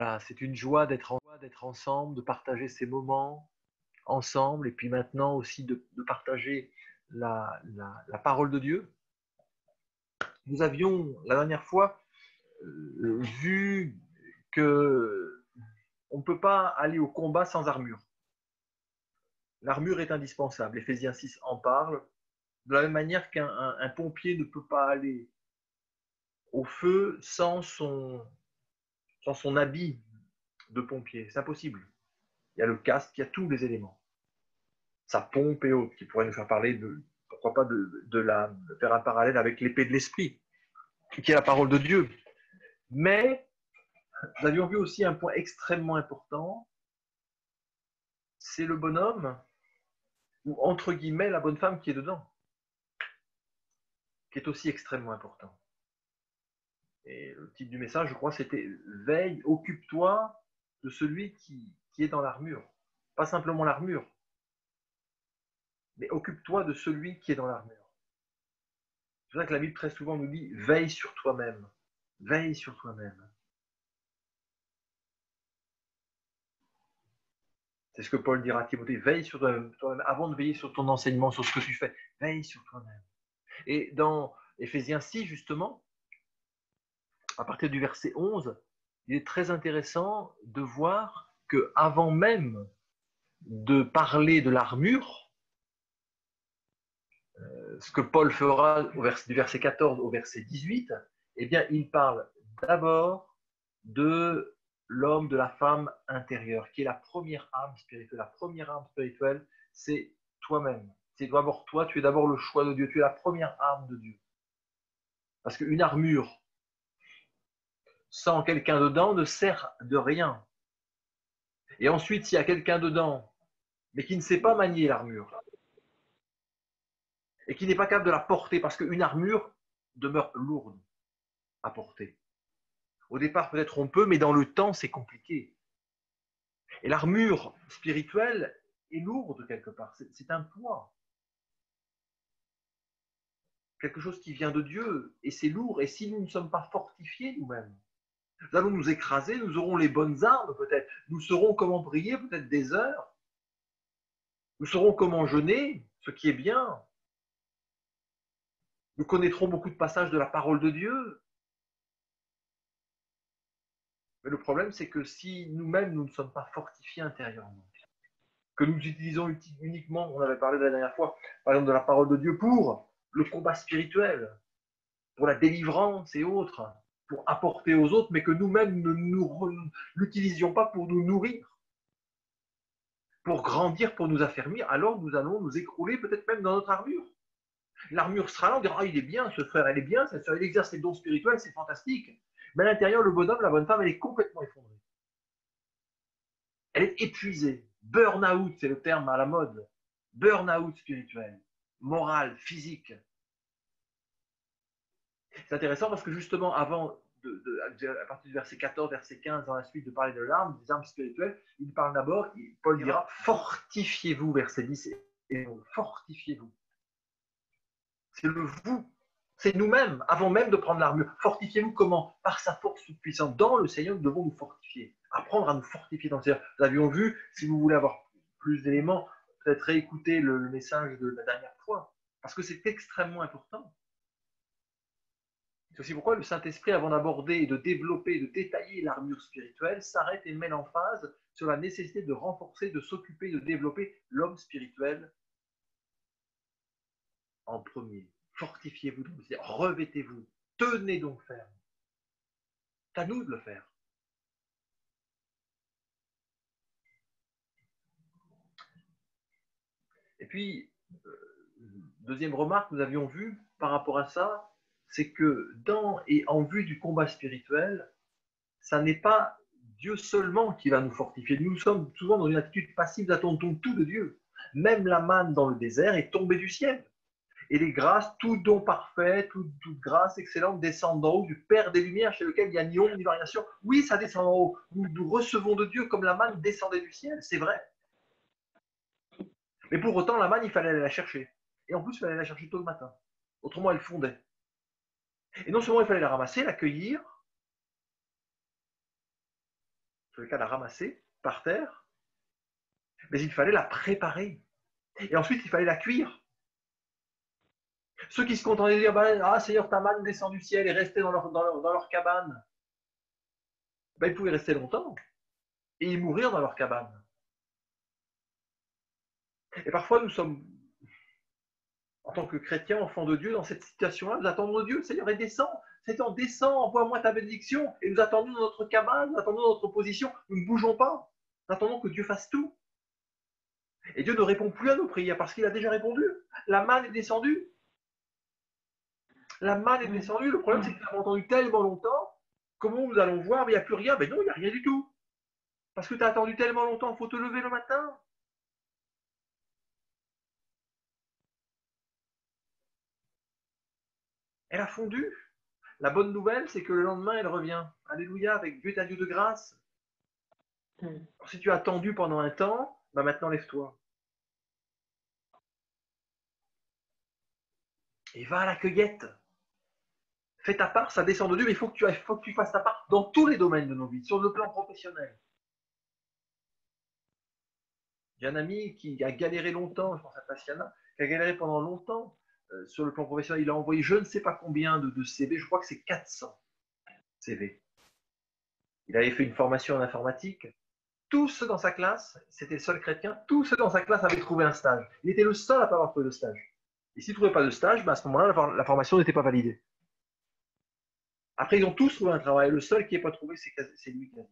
Voilà, c'est une joie d'être ensemble, de partager ces moments ensemble, et puis maintenant aussi de partager la parole de Dieu. Nous avions la dernière fois vu que on ne peut pas aller au combat sans armure. L'armure est indispensable. Éphésiens 6 en parle. De la même manière qu'un pompier ne peut pas aller au feu sans son habit de pompier. C'est impossible. Il y a le casque, il y a tous les éléments. Sa pompe et autres, qui pourraient nous faire parler pourquoi pas de faire un parallèle avec l'épée de l'esprit, qui est la parole de Dieu. Mais nous avions vu aussi un point extrêmement important, c'est le bonhomme, ou entre guillemets la bonne femme qui est dedans, qui est aussi extrêmement important. Et le titre du message, je crois, c'était « Veille, occupe-toi de celui qui est dans l'armure ». Pas simplement l'armure, mais occupe-toi de celui qui est dans l'armure. C'est pour ça que la Bible très souvent nous dit « Veille sur toi-même ». Veille sur toi-même. C'est ce que Paul dira à Timothée. Veille sur toi-même. Avant de veiller sur ton enseignement, sur ce que tu fais, veille sur toi-même. Et dans Éphésiens 6, justement, à partir du verset 11, il est très intéressant de voir qu'avant même de parler de l'armure, ce que Paul fera du verset 14 au verset 18, eh bien, il parle d'abord de l'homme, de la femme intérieure, qui est la première âme spirituelle. La première âme spirituelle, c'est toi-même. C'est d'abord toi, tu es d'abord le choix de Dieu, tu es la première âme de Dieu. Parce qu'une armure sans quelqu'un dedans ne sert de rien. Et ensuite, s'il y a quelqu'un dedans, mais qui ne sait pas manier l'armure, et qui n'est pas capable de la porter, parce qu'une armure demeure lourde à porter. Au départ, peut-être on peut, mais dans le temps, c'est compliqué. Et l'armure spirituelle est lourde quelque part, c'est un poids. Quelque chose qui vient de Dieu, et c'est lourd, et si nous ne sommes pas fortifiés nous-mêmes, nous allons nous écraser, nous aurons les bonnes armes peut-être, nous saurons comment prier peut-être des heures, nous saurons comment jeûner, ce qui est bien, nous connaîtrons beaucoup de passages de la parole de Dieu. Mais le problème, c'est que si nous-mêmes, nous ne sommes pas fortifiés intérieurement, que nous utilisons uniquement, on avait parlé la dernière fois, par exemple de la parole de Dieu pour le combat spirituel, pour la délivrance et autres, pour apporter aux autres, mais que nous-mêmes ne l'utilisions pas pour nous nourrir, pour grandir, pour nous affermir, alors nous allons nous écrouler peut-être même dans notre armure. L'armure sera là, on dira, ah, il est bien, ce frère, elle est bien, cette soeur, il exerce les dons spirituels, c'est fantastique. Mais à l'intérieur, le bonhomme, la bonne femme, elle est complètement effondrée. Elle est épuisée. Burn-out, c'est le terme à la mode. Burn-out spirituel, moral, physique. C'est intéressant parce que justement, avant, à partir du verset 14, verset 15, dans la suite de parler de l'arme, des armes spirituelles, il parle d'abord, Paul dira, fortifiez-vous, verset 10, et fortifiez-vous. C'est le vous, c'est nous-mêmes, avant même de prendre l'armure. Fortifiez-vous comment? Par sa force toute puissante. Dans le Seigneur, nous devons nous fortifier, apprendre à nous fortifier dans le Seigneur. Nous avions vu, si vous voulez avoir plus d'éléments, peut-être réécouter le message de la dernière fois, parce que c'est extrêmement important. C'est aussi pourquoi le Saint-Esprit, avant d'aborder et de développer, de détailler l'armure spirituelle, s'arrête et met l'emphase sur la nécessité de renforcer, de s'occuper, de développer l'homme spirituel en premier. Fortifiez-vous, revêtez-vous, tenez donc ferme. C'est à nous de le faire. Et puis, deuxième remarque, nous avions vu par rapport à ça, c'est que dans et en vue du combat spirituel, ça n'est pas Dieu seulement qui va nous fortifier. Nous sommes souvent dans une attitude passive, nous attendons tout de Dieu. Même la manne dans le désert est tombée du ciel. Et les grâces, tout don parfait, toute grâce excellente descend d'en haut du Père des Lumières, chez lequel il n'y a ni ombre ni variation. Oui, ça descend d'en haut. Nous recevons de Dieu comme la manne descendait du ciel, c'est vrai. Mais pour autant, la manne, il fallait aller la chercher. Et en plus, il fallait la chercher tôt le matin. Autrement, elle fondait. Et non seulement il fallait la ramasser, l'accueillir, tous les cas la ramasser par terre, mais il fallait la préparer. Et ensuite, il fallait la cuire. Ceux qui se contentaient de dire ah, Seigneur, ta manne descend du ciel et rester dans leur cabane, ils pouvaient rester longtemps et y mourir dans leur cabane. Et parfois, nous sommes, en tant que chrétiens, enfants de Dieu, dans cette situation-là, nous attendons de Dieu, Seigneur, et descend. Seigneur, descend, envoie-moi ta bénédiction. Et nous attendons dans notre cabane, nous attendons notre position, nous ne bougeons pas. Nous attendons que Dieu fasse tout. Et Dieu ne répond plus à nos prières parce qu'il a déjà répondu. La manne est descendue. La manne est descendue. Le problème, c'est que nous avons entendu tellement longtemps. Comment nous allons voir, mais il n'y a plus rien. Mais non, il n'y a rien du tout. Parce que tu as attendu tellement longtemps, il faut te lever le matin. Elle a fondu. La bonne nouvelle, c'est que le lendemain, elle revient. Alléluia, avec Dieu est un Dieu de grâce. Alors, si tu as attendu pendant un temps, maintenant lève-toi. Et va à la cueillette. Fais ta part, ça descend de Dieu, mais il faut que tu fasses ta part dans tous les domaines de nos vies, sur le plan professionnel. J'ai un ami qui a galéré longtemps, je pense à Tatiana, qui a galéré pendant longtemps sur le plan professionnel. Il a envoyé je ne sais pas combien de CV, je crois que c'est 400 CV. Il avait fait une formation en informatique. Tous ceux dans sa classe, c'était le seul chrétien, tous ceux dans sa classe avaient trouvé un stage. Il était le seul à ne pas avoir trouvé de stage. Et s'il ne trouvait pas de stage, à ce moment-là, la formation n'était pas validée. Après, ils ont tous trouvé un travail. Le seul qui n'est pas trouvé, c'est lui qui a dit.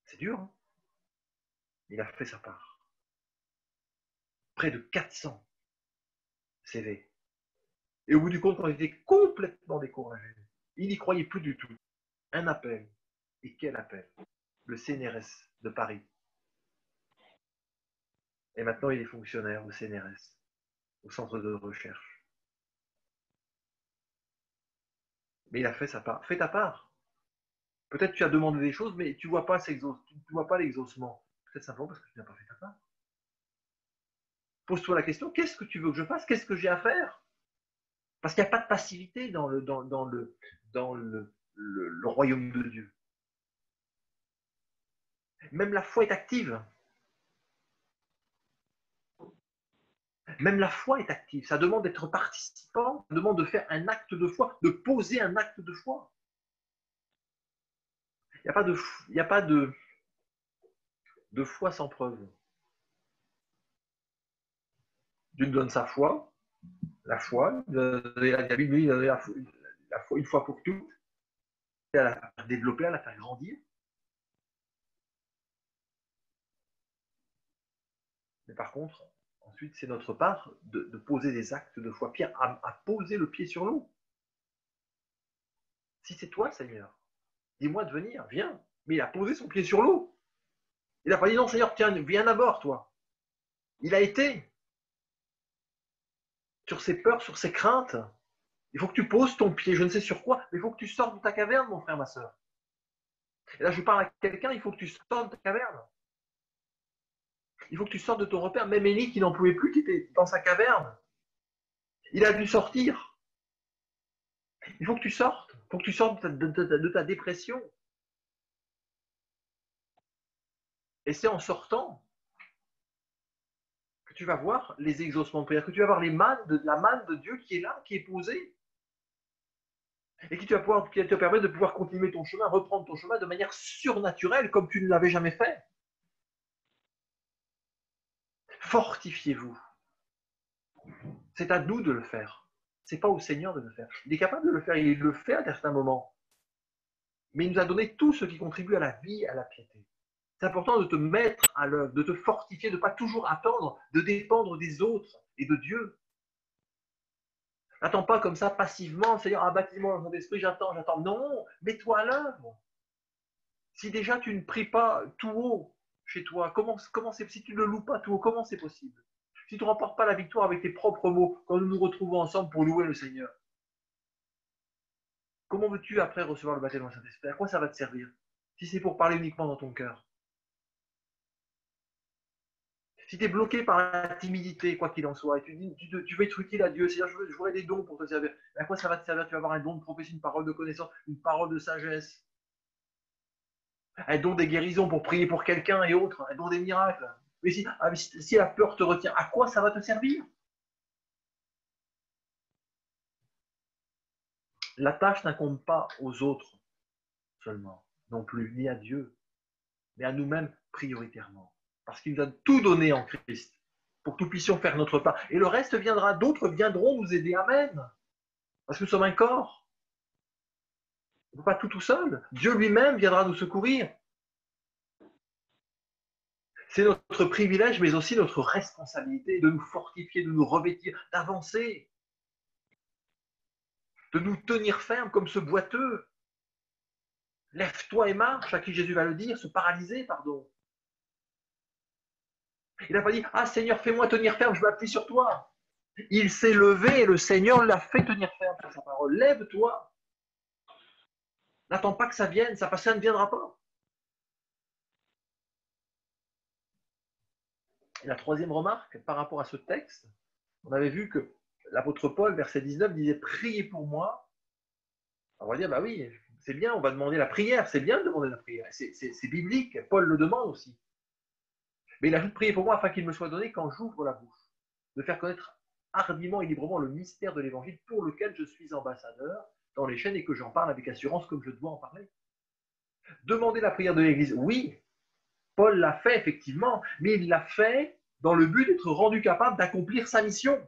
C'est dur, hein. Il a fait sa part. Près de 400 CV. Et au bout du compte, on était complètement découragé. Il n'y croyait plus du tout. Un appel. Et quel appel? Le CNRS de Paris. Et maintenant, il est fonctionnaire au CNRS, au centre de recherche. Mais il a fait sa part. Fais ta part. Peut-être tu as demandé des choses, mais tu ne vois pas l'exaucement. Peut-être simplement parce que tu n'as pas fait ta part. Pose-toi la question, qu'est-ce que tu veux que je fasse? Qu'est-ce que j'ai à faire? Parce qu'il n'y a pas de passivité dans le royaume de Dieu. Même la foi est active. Même la foi est active. Ça demande d'être participant, ça demande de faire un acte de foi, de poser un acte de foi. Il n'y a pas de foi sans preuve. Dieu nous donne sa foi, la foi, la Bible dit la foi une fois pour toutes, à la faire développer, à la faire grandir. Mais par contre, ensuite, c'est notre part de poser des actes de foi. Pierre a posé le pied sur l'eau. Si c'est toi, Seigneur, dis-moi de venir, viens. Mais il a posé son pied sur l'eau. Il n'a pas dit non, Seigneur, tiens, viens à bord, toi. Il a été sur ses peurs, sur ses craintes. Il faut que tu poses ton pied, je ne sais sur quoi, mais il faut que tu sortes de ta caverne, mon frère, ma soeur. Et là, je parle à quelqu'un, il faut que tu sortes de ta caverne. Il faut que tu sortes de ton repère. Même Élie, qui n'en pouvait plus, qui était dans sa caverne, il a dû sortir. Il faut que tu sortes. Il faut que tu sortes de ta dépression. Et c'est en sortant que tu vas voir les exaucements de prière, que tu vas voir la manne de Dieu qui est là, qui est posée. Et qui te permet de pouvoir continuer ton chemin, reprendre ton chemin de manière surnaturelle, comme tu ne l'avais jamais fait. Fortifiez-vous. C'est à nous de le faire. Ce n'est pas au Seigneur de le faire. Il est capable de le faire, il le fait à certains moments. Mais il nous a donné tout ce qui contribue à la vie, à la piété. C'est important de te mettre à l'œuvre, de te fortifier, de ne pas toujours attendre, de dépendre des autres et de Dieu. N'attends pas comme ça passivement, Seigneur, baptise-moi dans mon esprit, j'attends. Non, mets-toi à l'œuvre. Si déjà tu ne pries pas tout haut chez toi, si tu ne le loues pas tout haut, comment c'est possible? Si tu ne remportes pas la victoire avec tes propres mots, quand nous nous retrouvons ensemble pour louer le Seigneur, comment veux-tu après recevoir le baptême dans le Saint-Esprit? À quoi ça va te servir? Si c'est pour parler uniquement dans ton cœur. Si tu es bloqué par la timidité, quoi qu'il en soit, et tu veux être utile à Dieu, c'est-à-dire je voudrais des dons pour te servir, à quoi ça va te servir? Tu vas avoir un don de prophétie, une parole de connaissance, une parole de sagesse. Un don des guérisons pour prier pour quelqu'un et autres, un don des miracles. Mais si la peur te retient, à quoi ça va te servir? La tâche n'incombe pas aux autres seulement, non plus, ni à Dieu, mais à nous-mêmes prioritairement. Parce qu'il nous a tout donné en Christ pour que nous puissions faire notre part. Et le reste viendra, d'autres viendront nous aider. Amen. Parce que nous sommes un corps. On ne peut pas tout seul. Dieu lui-même viendra nous secourir. C'est notre privilège, mais aussi notre responsabilité de nous fortifier, de nous revêtir, d'avancer, de nous tenir fermes comme ce boiteux. Lève-toi et marche, à qui Jésus va le dire, se paralyser, pardon. Il n'a pas dit, ah Seigneur, fais-moi tenir ferme, je m'appuie sur toi. Il s'est levé et le Seigneur l'a fait tenir ferme sur sa parole. Lève-toi. N'attends pas que ça vienne, ça ne viendra pas. Et la troisième remarque, par rapport à ce texte, on avait vu que l'apôtre Paul, verset 19, disait, priez pour moi. On va dire, bah oui, c'est bien, on va demander la prière, c'est bien de demander la prière, c'est biblique, Paul le demande aussi. Mais il ajoute, priez pour moi afin qu'il me soit donné quand j'ouvre la bouche, de faire connaître hardiment et librement le mystère de l'évangile pour lequel je suis ambassadeur dans les chaînes et que j'en parle avec assurance comme je dois en parler. Demander la prière de l'Église, oui, Paul l'a fait effectivement, mais il l'a fait dans le but d'être rendu capable d'accomplir sa mission.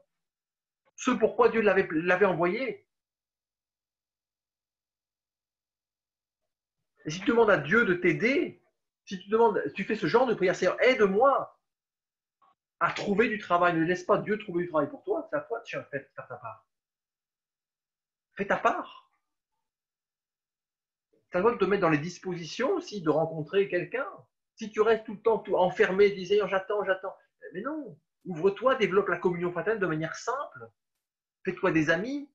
Ce pourquoi Dieu l'avait envoyé. Et si tu demandes à Dieu de t'aider, si tu fais ce genre de prière, c'est aide-moi à trouver du travail. Ne laisse pas Dieu trouver du travail pour toi. C'est à toi de faire ta part. Fais ta part. Ça doit te mettre dans les dispositions aussi de rencontrer quelqu'un. Si tu restes tout le temps tout enfermé, disant j'attends. Mais non. Ouvre-toi, développe la communion fraternelle de manière simple. Fais-toi des amis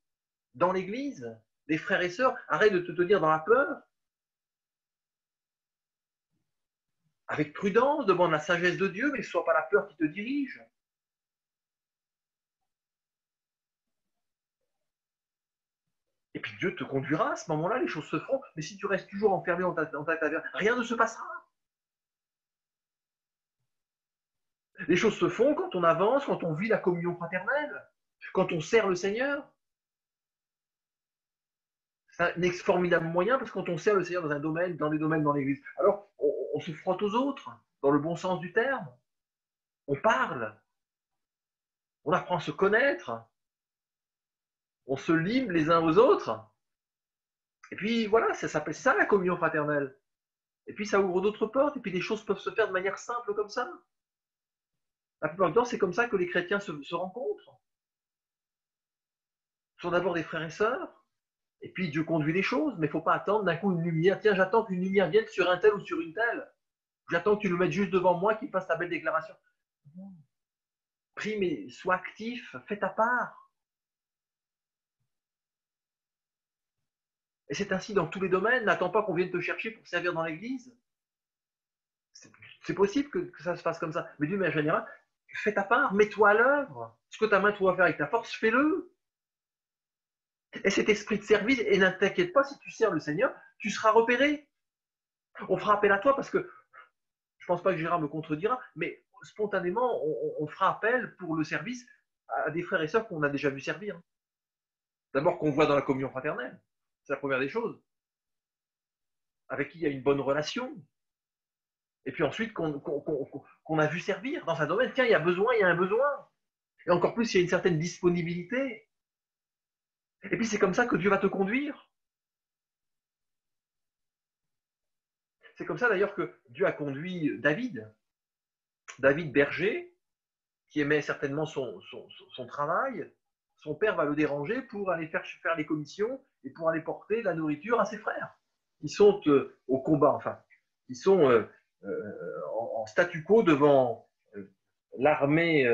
dans l'église, des frères et sœurs. Arrête de te tenir dans la peur. Avec prudence, demande la sagesse de Dieu, mais que ce ne soit pas la peur qui te dirige. Et puis Dieu te conduira, à ce moment-là, les choses se feront. Mais si tu restes toujours enfermé dans ta taverne, rien ne se passera. Les choses se font quand on avance, quand on vit la communion fraternelle, quand on sert le Seigneur. C'est un formidable moyen parce que quand on sert le Seigneur dans un domaine, dans des domaines dans l'Église, alors on se frotte aux autres, dans le bon sens du terme. On parle, on apprend à se connaître, on se lime les uns aux autres. Et puis voilà, ça s'appelle ça la communion fraternelle. Et puis ça ouvre d'autres portes, et puis les choses peuvent se faire de manière simple comme ça. La plupart du temps, c'est comme ça que les chrétiens se rencontrent. Ce sont d'abord des frères et sœurs, et puis Dieu conduit les choses, mais il ne faut pas attendre d'un coup une lumière. Tiens, j'attends qu'une lumière vienne sur un tel ou sur une telle. J'attends que tu le mettes juste devant moi, qu'il fasse ta belle déclaration. Prie, mais sois actif, fais ta part. Et c'est ainsi dans tous les domaines. N'attends pas qu'on vienne te chercher pour servir dans l'église. C'est possible que ça se fasse comme ça. Mais d'une manière générale, fais ta part, mets-toi à l'œuvre. Ce que ta main doit faire avec ta force, fais-le. Et cet esprit de service, et ne t'inquiète pas, si tu sers le Seigneur, tu seras repéré. On fera appel à toi parce que, je ne pense pas que Gérard me contredira, mais spontanément, on fera appel pour le service à des frères et sœurs qu'on a déjà vu servir. D'abord qu'on voit dans la communion fraternelle. C'est la première des choses. Avec qui il y a une bonne relation. Et puis ensuite qu'on a vu servir dans un domaine. Tiens, il y a un besoin. Et encore plus, il y a une certaine disponibilité. Et puis c'est comme ça que Dieu va te conduire. C'est comme ça d'ailleurs que Dieu a conduit David. David berger, qui aimait certainement son travail. Son père va le déranger pour aller faire les commissions et pour aller porter la nourriture à ses frères. Ils sont au combat, enfin, ils sont en statu quo devant l'armée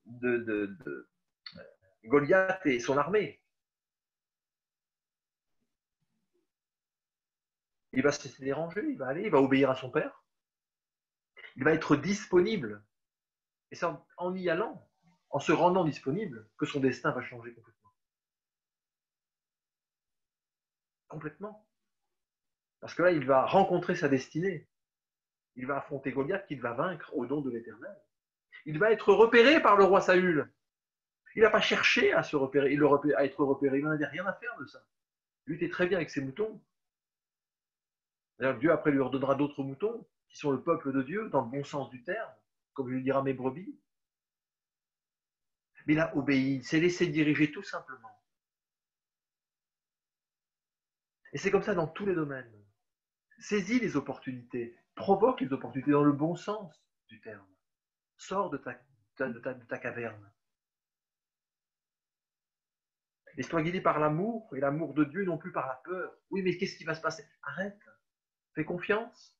de Goliath et son armée. Il va se laisser déranger, il va aller, il va obéir à son père. Il va être disponible. Et c'est en y allant, en se rendant disponible, que son destin va changer complètement. Complètement. Parce que là, il va rencontrer sa destinée. Il va affronter Goliath qu'il va vaincre au nom de l'Éternel. Il va être repéré par le roi Saül. Il n'a pas cherché à se repérer, à être repéré. Il n'en avait rien à faire de ça. Lui était très bien avec ses moutons. D'ailleurs, Dieu après lui redonnera d'autres moutons, qui sont le peuple de Dieu, dans le bon sens du terme, comme il lui dira mes brebis. Mais il a obéi, il s'est laissé diriger tout simplement. Et c'est comme ça dans tous les domaines. Saisis les opportunités, provoque les opportunités dans le bon sens du terme. Sors de ta caverne. Laisse-toi guider par l'amour, et l'amour de Dieu, non plus par la peur. Oui, mais qu'est-ce qui va se passer? Arrête, fais confiance.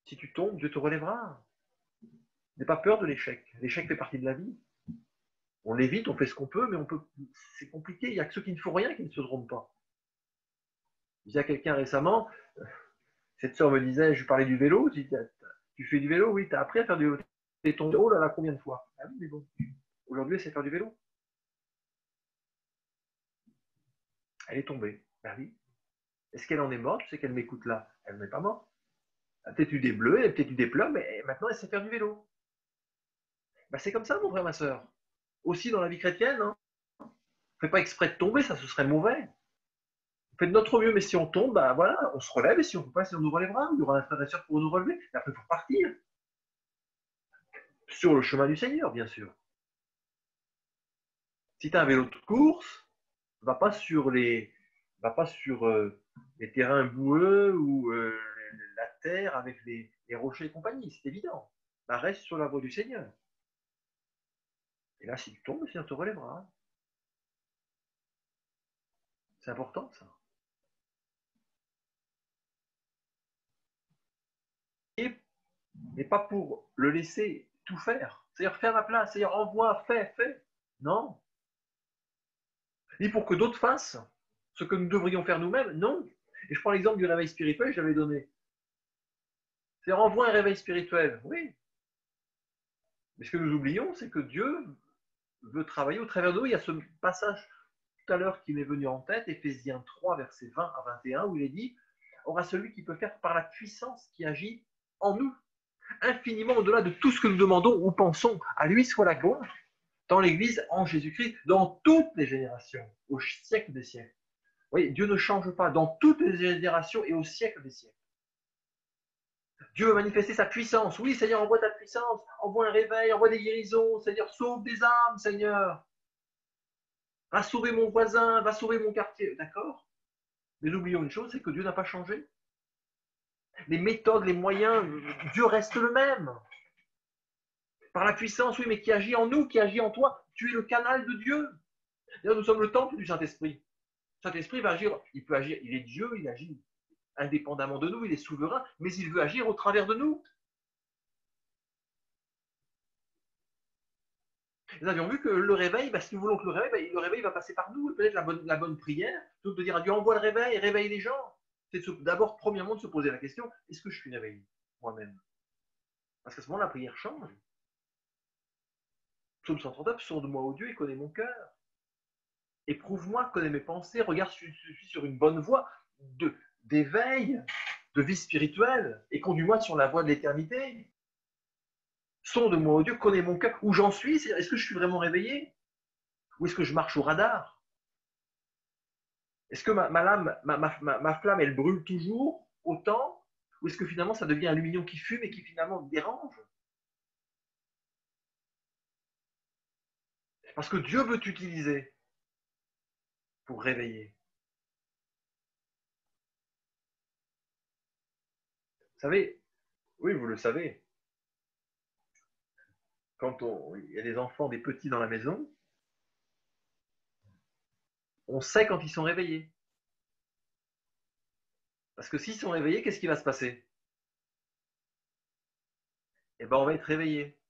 Si tu tombes, Dieu te relèvera. N'aie pas peur de l'échec. L'échec fait partie de la vie. On l'évite, on fait ce qu'on peut, mais c'est compliqué. Il n'y a que ceux qui ne font rien qui ne se trompent pas. Je disais à quelqu'un récemment, cette sœur me disait, je lui parlais du vélo, je dis, tu fais du vélo? Oui, tu as appris à faire du vélo. T'es tombé, oh là là, combien de fois? Ah oui, mais bon, aujourd'hui, elle sait faire du vélo. Elle est tombée. Ben oui. Est-ce qu'elle en est morte? Tu sais qu'elle m'écoute là. Elle n'est pas morte. Elle a peut-être eu des bleus, elle a peut-être eu des pleurs, mais maintenant, elle sait faire du vélo. Ben, c'est comme ça, mon frère, ma sœur. Aussi dans la vie chrétienne, hein. On ne fait pas exprès de tomber, ça, ce serait mauvais. On fait de notre mieux, mais si on tombe, ben voilà, on se relève, et si on ne peut pas, si on nous relèvera, il y aura un frère et sœur pour nous relever. Et après, il faut partir. Sur le chemin du Seigneur, bien sûr. Si tu as un vélo de course, va pas sur les, les terrains boueux ou la terre avec les rochers et compagnie, c'est évident. Bah, reste sur la voie du Seigneur. Et là, si tu tombes, le Seigneur te relèvera. C'est important, ça. Mais pas pour le laisser tout faire. C'est-à-dire faire la place, c'est-à-dire envoie, fais. Non. Ni pour que d'autres fassent ce que nous devrions faire nous-mêmes, non. Et je prends l'exemple du réveil spirituel, je l'avais donné. C'est-à-dire envoie un réveil spirituel, oui. Mais ce que nous oublions, c'est que Dieu veut travailler au travers de nous. Il y a ce passage tout à l'heure qui m'est venu en tête, Éphésiens 3, versets 20 à 21, où il est dit « Aura celui qui peut faire par la puissance qui agit en nous, infiniment au-delà de tout ce que nous demandons ou pensons. À lui soit la gloire, dans l'Église, en Jésus-Christ, dans toutes les générations, au siècle des siècles. » Vous voyez, Dieu ne change pas dans toutes les générations et au siècle des siècles. Dieu veut manifester sa puissance. Oui, Seigneur, envoie ta puissance, envoie un réveil, envoie des guérisons. Seigneur, sauve des âmes, Seigneur. Va sauver mon voisin, va sauver mon quartier. D'accord? Mais n'oublions une chose, c'est que Dieu n'a pas changé. Les méthodes, les moyens, Dieu reste le même. Par la puissance, oui, mais qui agit en nous, qui agit en toi. Tu es le canal de Dieu. D'ailleurs, nous sommes le temple du Saint-Esprit. Le Saint-Esprit va agir, il peut agir, il est Dieu, il agit indépendamment de nous, il est souverain, mais il veut agir au travers de nous. Nous avions vu que le réveil, si nous voulons que le réveil va passer par nous. Peut-être la bonne prière, plutôt que de dire à Dieu, envoie le réveil, réveille les gens. C'est d'abord, premièrement, de se poser la question, est-ce que je suis réveillé moi-même? Parce qu'à ce moment, la prière change. Psaume 139, sonde-moi, ô Dieu, et connais mon cœur. Éprouve-moi, connais mes pensées, regarde si je suis sur une bonne voie d'éveil, de vie spirituelle, et conduis-moi sur la voie de l'éternité. Sonde-moi, ô Dieu, connais mon cœur, où j'en suis, est-ce que je suis vraiment réveillé? Ou est-ce que je marche au radar? Est-ce que ma flamme, elle brûle toujours autant? Ou est-ce que finalement ça devient un lumignon qui fume et qui finalement me dérange? Parce que Dieu veut t'utiliser pour réveiller. Vous savez, oui, vous le savez, quand il y a des enfants, des petits dans la maison, on sait quand ils sont réveillés. Parce que s'ils sont réveillés, qu'est-ce qui va se passer? Eh bien, on va être réveillés.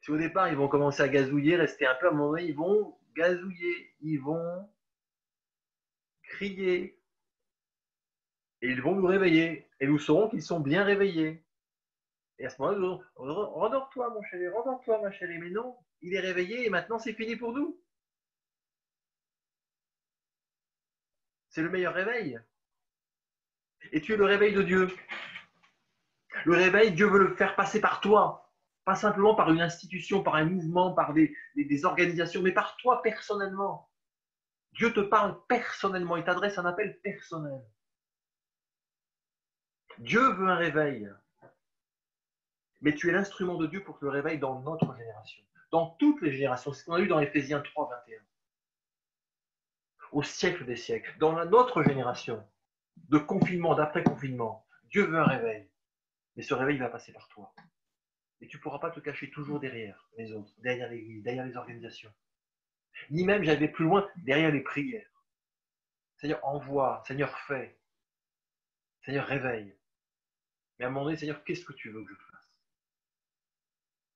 Si au départ, ils vont commencer à gazouiller, rester un peu, à un moment donné, ils vont gazouiller, ils vont crier, et ils vont nous réveiller. Et nous saurons qu'ils sont bien réveillés. Et à ce moment-là, nous allons, rendors-toi, mon chéri, rendors-toi, ma chérie. Mais non, il est réveillé et maintenant c'est fini pour nous. C'est le meilleur réveil. Et tu es le réveil de Dieu. Le réveil, Dieu veut le faire passer par toi. Pas simplement par une institution, par un mouvement, par des organisations, mais par toi personnellement. Dieu te parle personnellement, il t'adresse un appel personnel. Dieu veut un réveil. Mais tu es l'instrument de Dieu pour que le réveil dans notre génération. Dans toutes les générations. C'est ce qu'on a lu dans Éphésiens 3, 21. Au siècle des siècles. Dans notre génération, de confinement, d'après-confinement, Dieu veut un réveil. Mais ce réveil va passer par toi. Et tu ne pourras pas te cacher toujours derrière les autres, derrière l'Église, derrière les organisations. Ni même, j'allais plus loin, derrière les prières. Seigneur, envoie. Seigneur, fais. Seigneur, réveille. Mais à un moment donné, Seigneur, qu'est-ce que tu veux que je fasse?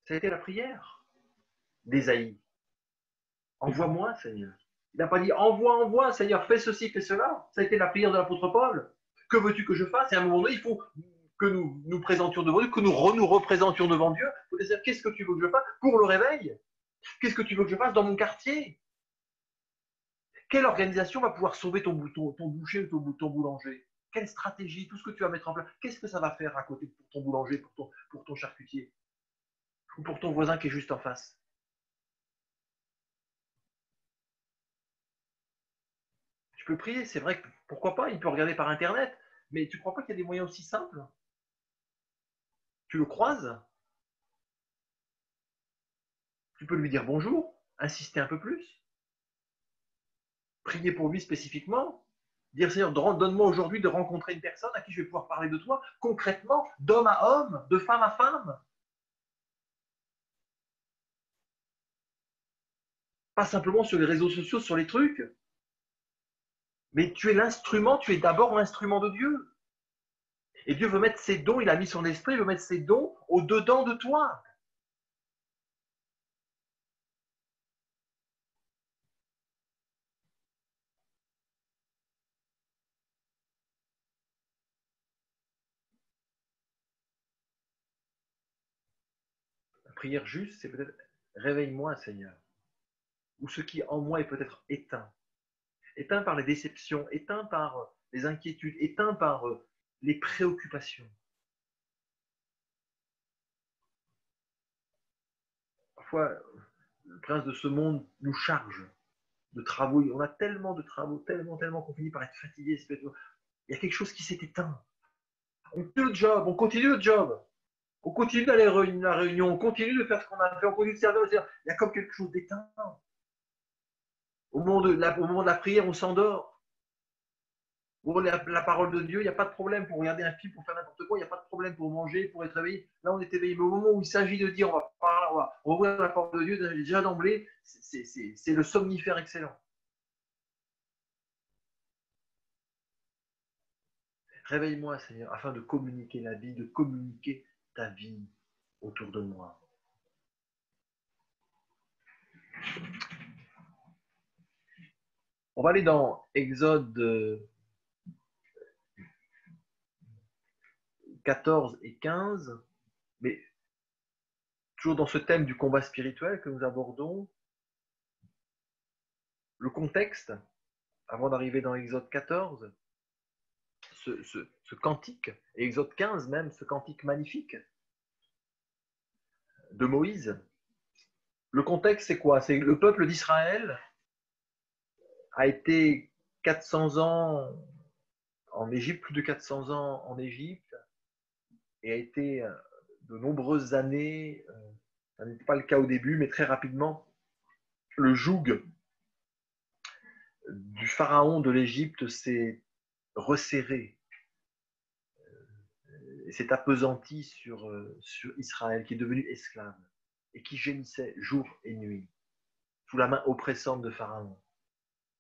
Ça a été la prière d'Ésaïe. Envoie-moi, Seigneur. Il n'a pas dit envoie, Seigneur, fais ceci, fais cela. Ça a été la prière de l'apôtre Paul. Que veux-tu que je fasse? Et à un moment donné, il faut que nous présentions devant Dieu, que nous représentions devant Dieu. Il faut dire, qu'est-ce que tu veux que je fasse pour le réveil? Qu'est-ce que tu veux que je fasse dans mon quartier? Quelle organisation va pouvoir sauver ton boucher ou ton boulanger? Quelle stratégie? Tout ce que tu vas mettre en place, qu'est-ce que ça va faire à côté pour ton boulanger, pour ton charcutier? Ou pour ton voisin qui est juste en face? Tu peux prier, c'est vrai que pourquoi pas, il peut regarder par Internet, mais tu ne crois pas qu'il y a des moyens aussi simples? Tu le croises, tu peux lui dire bonjour, insister un peu plus, prier pour lui spécifiquement, dire Seigneur, donne-moi aujourd'hui de rencontrer une personne à qui je vais pouvoir parler de toi, concrètement, d'homme à homme, de femme à femme. Pas simplement sur les réseaux sociaux, sur les trucs, mais tu es l'instrument, tu es d'abord l'instrument de Dieu. Et Dieu veut mettre ses dons, il a mis son esprit, il veut mettre ses dons au-dedans de toi. La prière juste, c'est peut-être réveille-moi, Seigneur. Ou ce qui en moi est peut-être éteint. Éteint par les déceptions, éteint par les inquiétudes, éteint par les préoccupations. Parfois, le prince de ce monde nous charge de travaux. On a tellement de travaux, tellement qu'on finit par être fatigué. Il y a quelque chose qui s'est éteint. On continue le job, on continue le job. On continue d'aller à la réunion, on continue de faire ce qu'on a fait, on continue de servir. Il y a comme quelque chose d'éteint. Au moment de la prière, on s'endort. Pour la parole de Dieu, il n'y a pas de problème pour regarder un film, pour faire n'importe quoi, il n'y a pas de problème pour manger, pour être éveillé. Là, on est éveillé. Mais au moment où il s'agit de dire, on va ouvrir la porte de Dieu, déjà d'emblée, c'est le somnifère excellent. Réveille-moi, Seigneur, afin de communiquer la vie, de communiquer ta vie autour de moi. On va aller dans Exode 14 et 15, mais toujours dans ce thème du combat spirituel que nous abordons, le contexte, avant d'arriver dans Exode 14, ce cantique, et Exode 15 même, ce cantique magnifique de Moïse. Le contexte, c'est quoi? C'est le peuple d'Israël a été 400 ans en Égypte, plus de 400 ans en Égypte, et a été de nombreuses années, ça n'était pas le cas au début, mais très rapidement, le joug du pharaon de l'Égypte s'est resserré et s'est appesanti sur Israël, qui est devenu esclave et qui gémissait jour et nuit sous la main oppressante de Pharaon.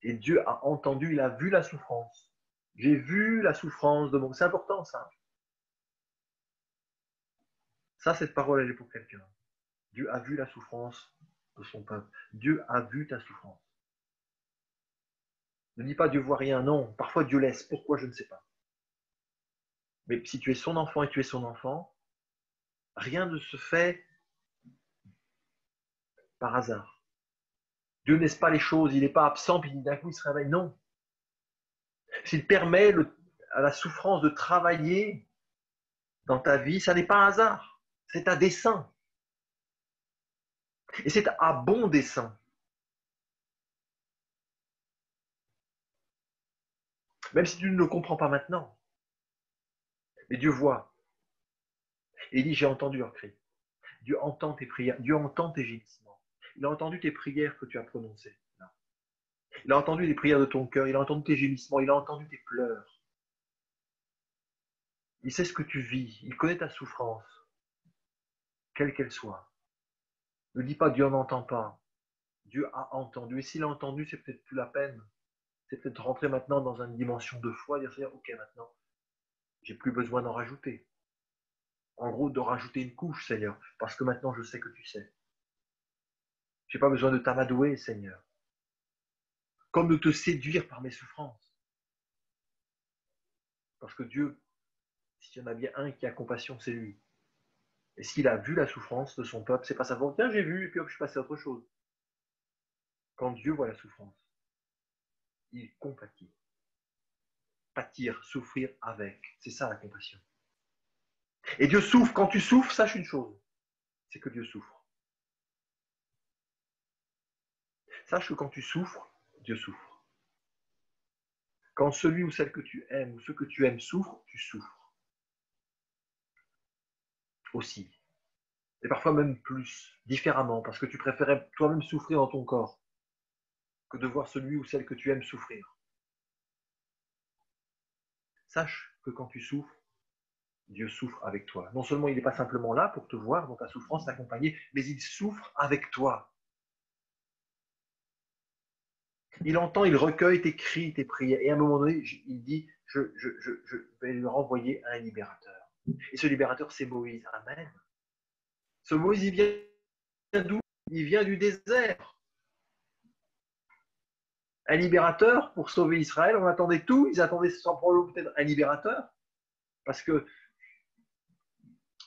Et Dieu a entendu, il a vu la souffrance. J'ai vu la souffrance de mon... C'est important ça. Ça, cette parole, elle est pour quelqu'un. Dieu a vu la souffrance de son peuple. Dieu a vu ta souffrance. Ne dis pas Dieu voit rien, non. Parfois Dieu laisse. Pourquoi, je ne sais pas. Mais si tu es son enfant et tu es son enfant, rien ne se fait par hasard. Dieu n'est pas les choses, il n'est pas absent, puis d'un coup il se réveille. Non. s'il permet à la souffrance de travailler dans ta vie, ça n'est pas un hasard, c'est à dessein. Et c'est à bon dessein. Même si tu ne le comprends pas maintenant. Mais Dieu voit. Et il dit, j'ai entendu leur cri. Dieu entend tes prières, Dieu entend tes gémissements. Il a entendu tes prières que tu as prononcées. Il a entendu les prières de ton cœur, il a entendu tes gémissements, il a entendu tes pleurs. Il sait ce que tu vis, il connaît ta souffrance, quelle qu'elle soit. Ne dis pas Dieu n'entend pas. Dieu a entendu. Et s'il a entendu, c'est peut-être plus la peine. C'est peut-être rentrer maintenant dans une dimension de foi, dire Seigneur, ok, maintenant, j'ai plus besoin d'en rajouter. En gros, de rajouter une couche, Seigneur, parce que maintenant je sais que tu sais. J'ai pas besoin de t'amadouer, Seigneur. Comme de te séduire par mes souffrances. Parce que Dieu, s'il y en a bien un qui a compassion, c'est lui. Et s'il a vu la souffrance de son peuple, c'est pas sa volonté. Tiens, j'ai vu, et puis hop, je suis passé à autre chose. Quand Dieu voit la souffrance, il compatit. Pâtir, souffrir avec. C'est ça la compassion. Et Dieu souffre. Quand tu souffres, sache une chose. C'est que Dieu souffre. Sache que quand tu souffres, Dieu souffre. Quand celui ou celle que tu aimes ou ceux que tu aimes souffrent, tu souffres. Aussi. Et parfois même plus, différemment, parce que tu préférais toi-même souffrir dans ton corps que de voir celui ou celle que tu aimes souffrir. Sache que quand tu souffres, Dieu souffre avec toi. Non seulement il n'est pas simplement là pour te voir dans ta souffrance, t'accompagner, mais il souffre avec toi. Il entend, il recueille tes cris, tes prières. Et à un moment donné, il dit, je vais lui renvoyer un libérateur. Et ce libérateur, c'est Moïse. Amen. Ce Moïse, il vient d'où? Il vient du désert. Un libérateur pour sauver Israël, on attendait tout. Ils attendaient sans problème peut-être un libérateur. Parce que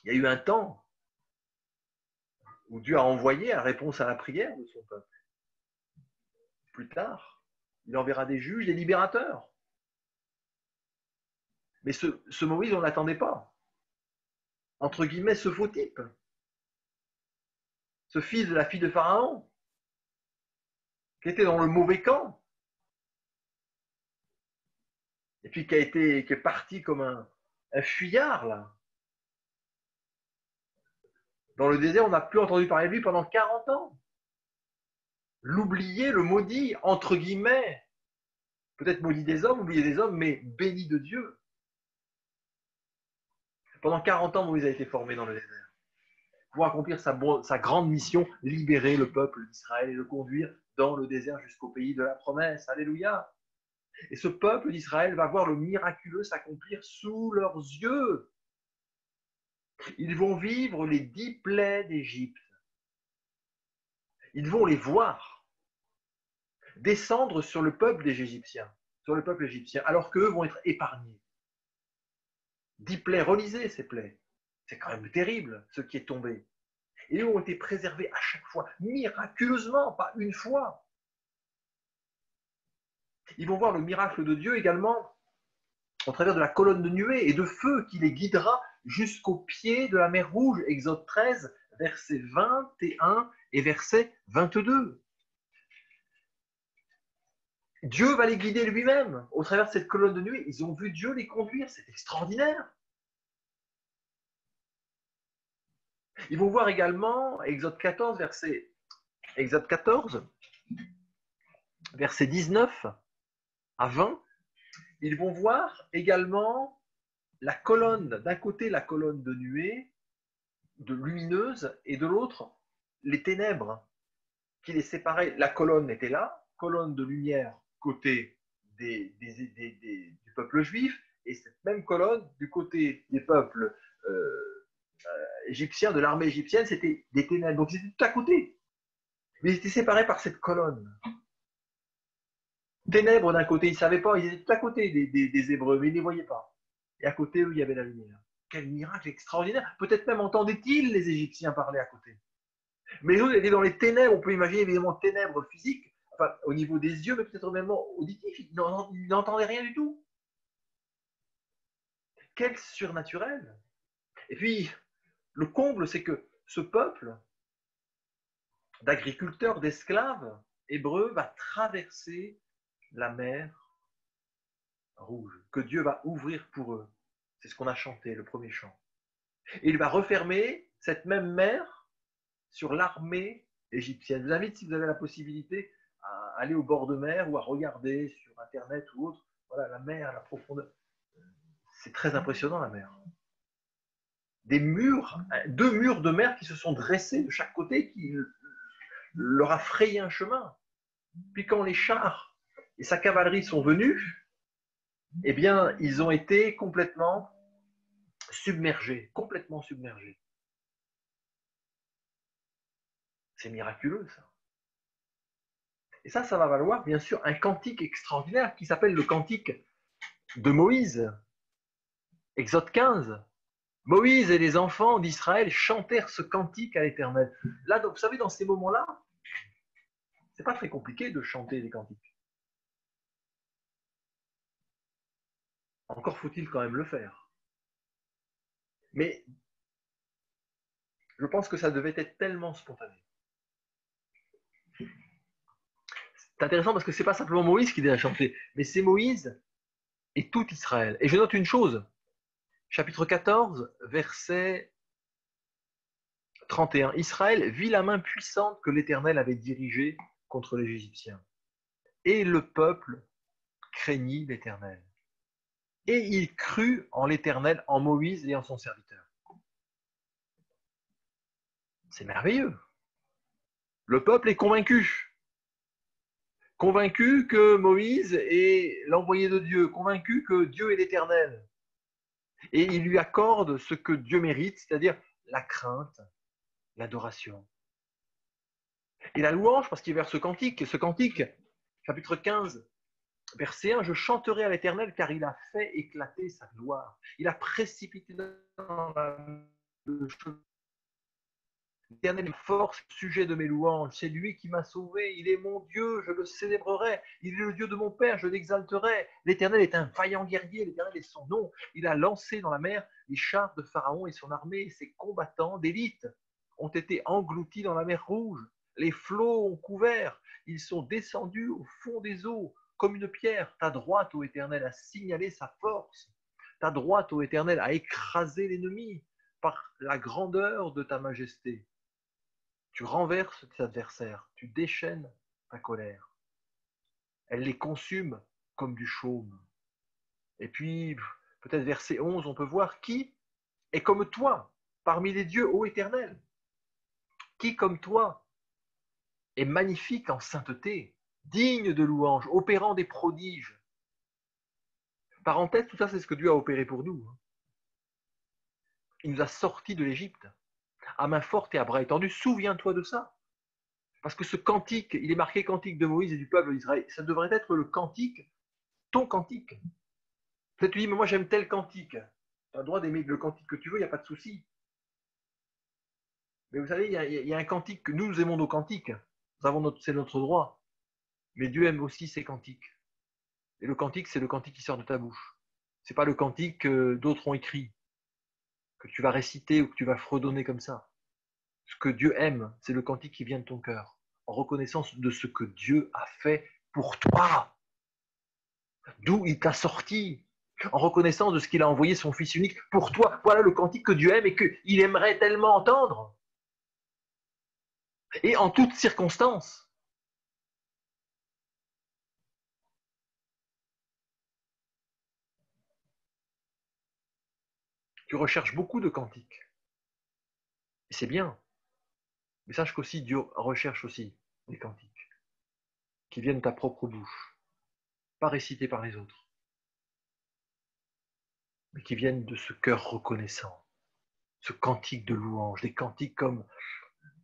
il y a eu un temps où Dieu a envoyé la réponse à la prière de son peuple. Plus tard, il enverra des juges, des libérateurs. Mais ce Moïse, on ne l'attendait pas. Entre guillemets, ce faux type. Ce fils de la fille de Pharaon, qui était dans le mauvais camp. Et puis qui est parti comme un fuyard, là. Dans le désert, on n'a plus entendu parler de lui pendant 40 ans. L'oublié, le maudit, entre guillemets. Peut-être maudit des hommes, oublié des hommes, mais béni de Dieu. Pendant 40 ans, Moïse a été formé dans le désert pour accomplir sa grande mission, libérer le peuple d'Israël et le conduire dans le désert jusqu'au pays de la promesse. Alléluia. Et ce peuple d'Israël va voir le miraculeux s'accomplir sous leurs yeux. Ils vont vivre les 10 plaies d'Égypte. Ils vont les voir descendre sur le peuple des Égyptiens, alors qu'eux vont être épargnés. 10 plaies, relisez ces plaies. C'est quand même terrible ce qui est tombé. Et eux ont été préservés à chaque fois, miraculeusement, pas une fois. Ils vont voir le miracle de Dieu également au travers de la colonne de nuée et de feu qui les guidera jusqu'au pied de la mer Rouge. Exode 13, versets 21 et verset 22. Dieu va les guider lui-même au travers de cette colonne de nuée. Ils ont vu Dieu les conduire, c'est extraordinaire. Ils vont voir également Exode 14, verset 19 à 20. Ils vont voir également la colonne, d'un côté la colonne de nuée, de lumineuse, et de l'autre les ténèbres qui les séparaient. La colonne était là, colonne de lumière côté du peuple juif, et cette même colonne du côté des peuples égyptiens, de l'armée égyptienne, c'était des ténèbres. Donc ils étaient tout à côté. Mais ils étaient séparés par cette colonne. Ténèbres d'un côté, ils ne savaient pas, ils étaient tout à côté des Hébreux, mais ils ne les voyaient pas. Et à côté, eux, il y avait la lumière. Quel miracle extraordinaire. Peut-être même entendaient-ils les Égyptiens parler à côté. Mais eux étaient dans les ténèbres, on peut imaginer évidemment ténèbres physiques, enfin, au niveau des yeux, mais peut-être même auditifs. Ils n'entendaient rien du tout. Quel surnaturel! Et puis, le comble, c'est que ce peuple d'agriculteurs, d'esclaves hébreux va traverser la mer Rouge, que Dieu va ouvrir pour eux. C'est ce qu'on a chanté, le premier chant. Et il va refermer cette même mer sur l'armée égyptienne. Je vous invite, si vous avez la possibilité, à aller au bord de mer ou à regarder sur Internet ou autre. Voilà, la mer, la profondeur. C'est très impressionnant, la mer. Des murs, 2 murs de mer qui se sont dressés de chaque côté, qui leur a frayé un chemin. Puis quand les chars et sa cavalerie sont venus, eh bien, ils ont été complètement submergés, complètement submergés. C'est miraculeux, ça. Et ça va valoir, bien sûr, un cantique extraordinaire qui s'appelle le cantique de Moïse. Exode 15. Moïse et les enfants d'Israël chantèrent ce cantique à l'Éternel. Là, donc, vous savez, dans ces moments-là, c'est pas très compliqué de chanter des cantiques. Encore faut-il quand même le faire. Mais je pense que ça devait être tellement spontané. C'est intéressant parce que c'est pas simplement Moïse qui les a chantés, mais c'est Moïse et tout Israël. Et je note une chose, chapitre 14, verset 31. Israël vit la main puissante que l'Éternel avait dirigée contre les Égyptiens. Et le peuple craignit l'Éternel. Et il crut en l'Éternel, en Moïse et en son serviteur. C'est merveilleux. Le peuple est convaincu. Convaincu que Moïse est l'envoyé de Dieu. Convaincu que Dieu est l'Éternel. Et il lui accorde ce que Dieu mérite, c'est-à-dire la crainte, l'adoration. Et la louange, parce qu'il verse ce cantique, chapitre 15, verset 1, je chanterai à l'Éternel car il a fait éclater sa gloire. Il a précipité dans la L'Éternel est force, sujet de mes louanges. C'est lui qui m'a sauvé. Il est mon Dieu, je le célébrerai. Il est le Dieu de mon Père, je l'exalterai. L'Éternel est un vaillant guerrier. L'Éternel est son nom. Il a lancé dans la mer les chars de Pharaon et son armée. Ses combattants d'élite ont été engloutis dans la mer Rouge. Les flots ont couvert. Ils sont descendus au fond des eaux comme une pierre. Ta droite, ô Éternel, a signalé sa force. Ta droite, ô Éternel, a écrasé l'ennemi par la grandeur de ta majesté. Tu renverses tes adversaires, tu déchaînes ta colère. Elle les consume comme du chaume. Et puis, peut-être verset 11, on peut voir qui est comme toi parmi les dieux, ô Éternel. Qui comme toi est magnifique en sainteté, digne de louange, opérant des prodiges. Parenthèse, tout ça, c'est ce que Dieu a opéré pour nous. Il nous a sortis de l'Égypte, à main forte et à bras étendus. Souviens-toi de ça. Parce que ce cantique, il est marqué cantique de Moïse et du peuple d'Israël. Ça devrait être le cantique, ton cantique. Peut-être tu dis, mais moi j'aime tel cantique. Tu as le droit d'aimer le cantique que tu veux, il n'y a pas de souci. Mais vous savez, il y a un cantique que nous aimons nos cantiques. C'est notre droit. Mais Dieu aime aussi ses cantiques. Et le cantique, c'est le cantique qui sort de ta bouche. Ce n'est pas le cantique que d'autres ont écrit, que tu vas réciter ou que tu vas fredonner comme ça. Ce que Dieu aime, c'est le cantique qui vient de ton cœur, en reconnaissance de ce que Dieu a fait pour toi, d'où il t'a sorti, en reconnaissance de ce qu'il a envoyé son Fils unique pour toi. Voilà le cantique que Dieu aime et qu'il aimerait tellement entendre. Et en toutes circonstances. Tu recherches beaucoup de cantiques. Et c'est bien. Mais sache qu'aussi Dieu recherche aussi des cantiques qui viennent de ta propre bouche, pas récités par les autres, mais qui viennent de ce cœur reconnaissant, ce cantique de louange, des cantiques comme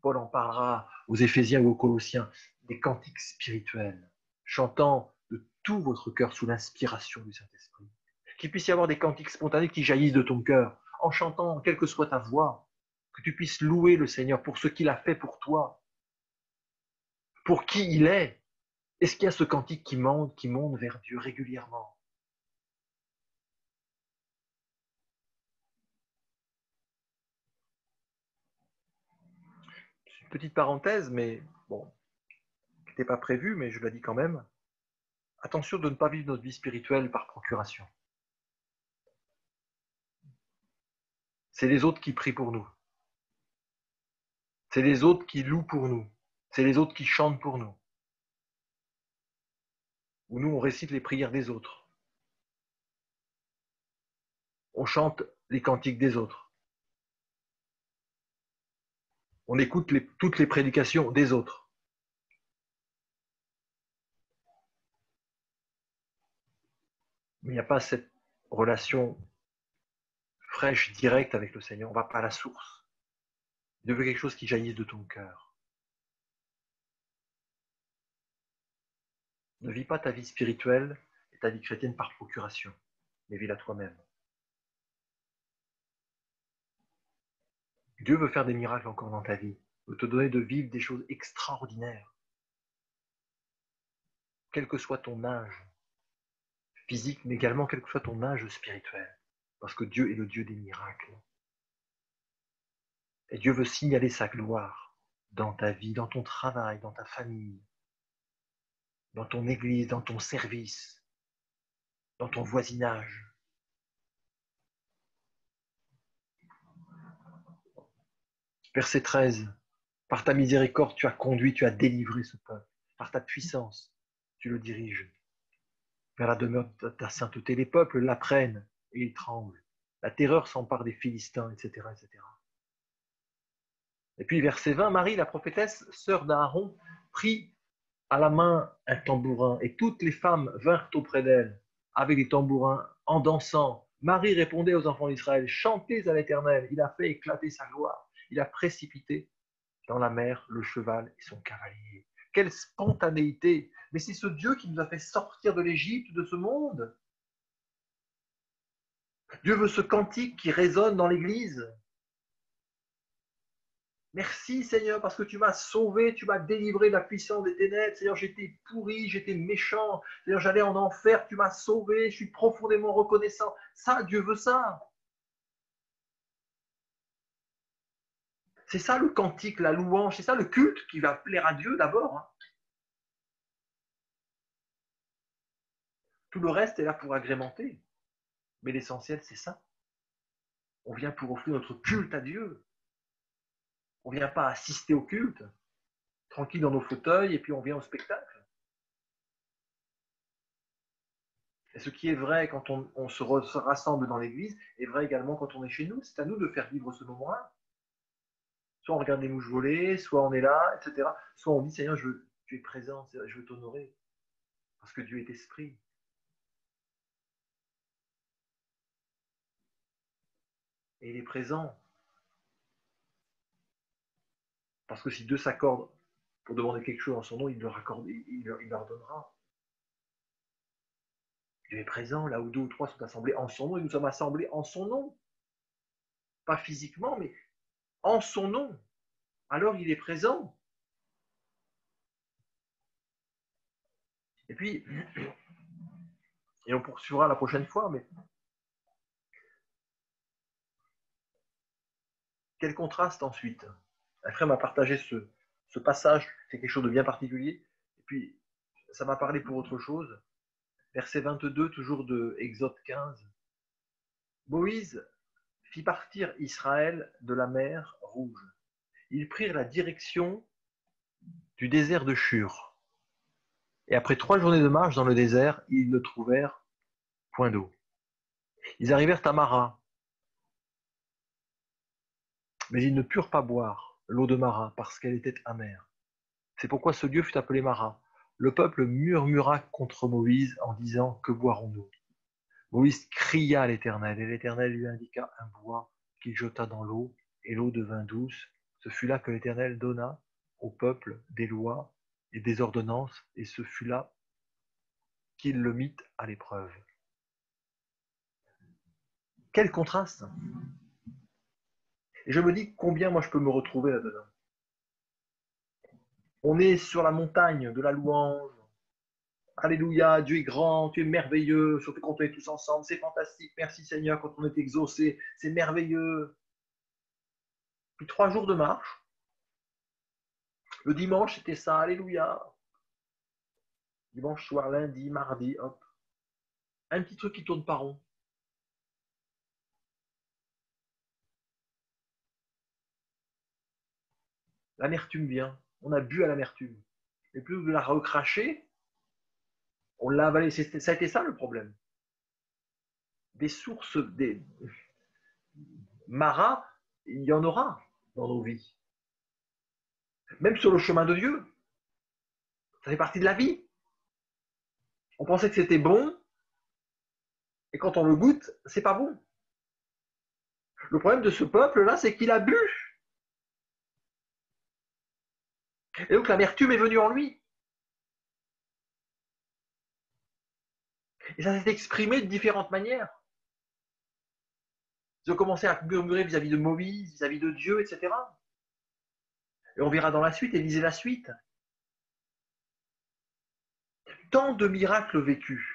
Paul en parlera aux Éphésiens ou aux Colossiens, des cantiques spirituels, chantant de tout votre cœur sous l'inspiration du Saint-Esprit. Qu'il puisse y avoir des cantiques spontanés qui jaillissent de ton cœur, en chantant, quelle que soit ta voix, que tu puisses louer le Seigneur pour ce qu'il a fait pour toi, pour qui il est. Est-ce qu'il y a ce cantique qui monte vers Dieu régulièrement? petite parenthèse, mais bon, qui n'était pas prévue, mais je la dis quand même. Attention de ne pas vivre notre vie spirituelle par procuration. C'est les autres qui prient pour nous. C'est les autres qui louent pour nous. C'est les autres qui chantent pour nous. Ou nous, on récite les prières des autres. On chante les cantiques des autres. On écoute toutes les prédications des autres. Mais il n'y a pas cette relation fraîche, directe avec le Seigneur. On ne va pas à la source. Il veut quelque chose qui jaillisse de ton cœur. Ne vis pas ta vie spirituelle et ta vie chrétienne par procuration, mais vis-la toi-même. Dieu veut faire des miracles encore dans ta vie, veut te donner de vivre des choses extraordinaires. Quel que soit ton âge physique, mais également quel que soit ton âge spirituel. Parce que Dieu est le Dieu des miracles. Et Dieu veut signaler sa gloire dans ta vie, dans ton travail, dans ta famille, dans ton église, dans ton service, dans ton voisinage. Verset 13. Par ta miséricorde, tu as conduit, tu as délivré ce peuple. Par ta puissance, tu le diriges vers la demeure de ta sainteté. Les peuples l'apprennent et ils tremblent. La terreur s'empare des Philistins, etc., etc. Et puis, verset 20, Marie, la prophétesse, sœur d'Aaron, prit à la main un tambourin et toutes les femmes vinrent auprès d'elle avec des tambourins en dansant. Marie répondait aux enfants d'Israël, chantez à l'Éternel, il a fait éclater sa gloire, il a précipité dans la mer le cheval et son cavalier. Quelle spontanéité! Mais c'est ce Dieu qui nous a fait sortir de l'Égypte, de ce monde. Dieu veut ce cantique qui résonne dans l'Église. Merci Seigneur parce que tu m'as sauvé, tu m'as délivré de la puissance des ténèbres. Seigneur, j'étais pourri, j'étais méchant. Seigneur, j'allais en enfer, tu m'as sauvé, je suis profondément reconnaissant. Ça, Dieu veut ça. C'est ça le cantique, la louange, c'est ça le culte qui va plaire à Dieu d'abord. Hein. Tout le reste est là pour agrémenter. Mais l'essentiel, c'est ça. On vient pour offrir notre culte à Dieu. On ne vient pas assister au culte, tranquille dans nos fauteuils, et puis on vient au spectacle. Et ce qui est vrai quand on se rassemble dans l'église est vrai également quand on est chez nous. C'est à nous de faire vivre ce moment-là. Soit on regarde les mouches voler, soit on est là, etc. Soit on dit, Seigneur, tu es présent, je veux t'honorer. Parce que Dieu est esprit. Et il est présent. Parce que si Dieu s'accorde pour demander quelque chose en son nom, il leur donnera. Dieu est présent là où 2 ou 3 sont assemblés en son nom et nous sommes assemblés en son nom. Pas physiquement, mais en son nom. Alors il est présent. Et puis, et on poursuivra la prochaine fois, mais quel contraste ensuite. Un frère m'a partagé ce passage, c'est quelque chose de bien particulier, et puis ça m'a parlé pour autre chose. Verset 22, toujours de Exode 15. Moïse fit partir Israël de la mer Rouge. Ils prirent la direction du désert de Shur. Et après 3 journées de marche dans le désert, ils ne trouvèrent point d'eau. Ils arrivèrent à Mara, mais ils ne purent pas boire l'eau de Mara parce qu'elle était amère. C'est pourquoi ce lieu fut appelé Mara. Le peuple murmura contre Moïse en disant, que boirons-nous? Moïse cria à l'Éternel, et l'Éternel lui indiqua un bois qu'il jeta dans l'eau, et l'eau devint douce. Ce fut là que l'Éternel donna au peuple des lois et des ordonnances, et ce fut là qu'il le mit à l'épreuve. Quel contraste! Et je me dis combien moi je peux me retrouver là-dedans. On est sur la montagne de la louange. Alléluia, Dieu est grand, tu es merveilleux, surtout quand on est tous ensemble, c'est fantastique, merci Seigneur, quand on est exaucé, c'est merveilleux. Puis 3 jours de marche, Le dimanche, c'était ça, alléluia. Dimanche soir, lundi, mardi, hop. Un petit truc qui tourne pas rond. L'amertume vient. On a bu à l'amertume. Et plus de la recracher, on l'a avalé. Ça a été ça le problème. Des sources, des maras, il y en aura dans nos vies. Même sur le chemin de Dieu. Ça fait partie de la vie. On pensait que c'était bon, et quand on le goûte, c'est pas bon. Le problème de ce peuple-là, c'est qu'il a bu. Et donc l'amertume est venue en lui. Et ça s'est exprimé de différentes manières. Ils ont commencé à murmurer vis-à-vis de Moïse, vis-à-vis de Dieu, etc. Et on verra dans la suite, et lisez la suite. Tant de miracles vécus.